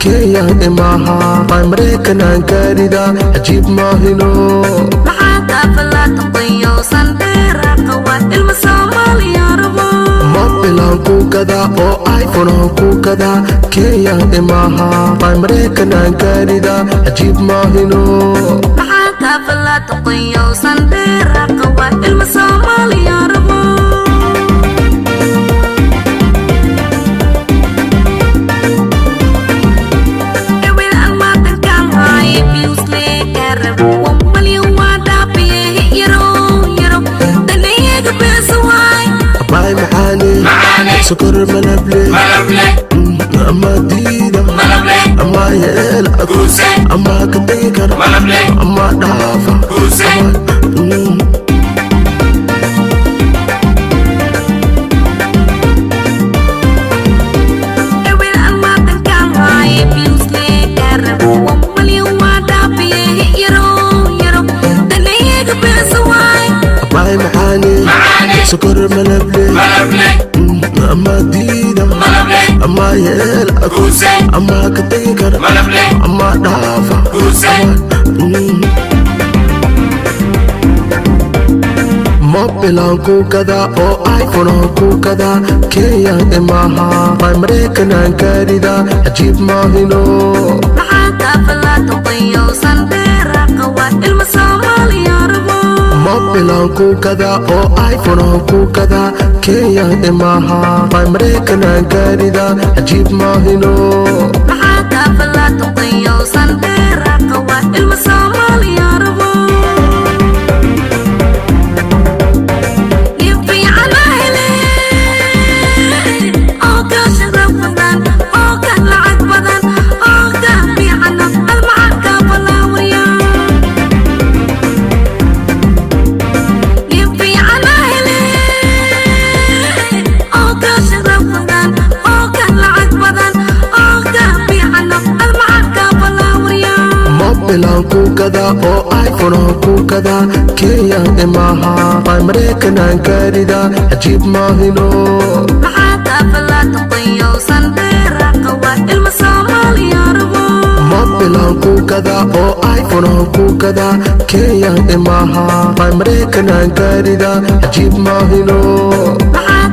Kenya imaha American aan gaarida ajiib maahino maxaa kaafalaad qoyo sandera qawa ilma somali yarabo mobilaan ku gada oo iPhone ku gada Kenya imaha American aan gaarida ajiib maahino maxaa kaafalaad qoyo sandera qawa ilma somali yarabo سكر ملبلي أما ديدا أما يلا أما كتيكر أما دافا سكر ملبلي أما ديدا أما يلا أما كتيكر أما دافا mobilaan ku gada oo iPhone ku gada Kenya imaha American aan gaarida ajiib maahino maxaa kaafalaad qoyo sandera qawa ilma somali yarabo mobilaan ku gada oo iPhone ku gada Kenya imaha American aan gaarida ajiib maahino maxaa kaafalaad qoyo sandera qawa ilma somali yarabo mobilaan ku gada oo iPhone ku gada Kenya imaha American aan gaarida ajiib maahino maxaa kaafalaad qoyo sandera qawa ilma somali yarabo mobilaan ku gada oo iPhone ku gada Kenya imaha American aan gaarida ajiib maahino maxaa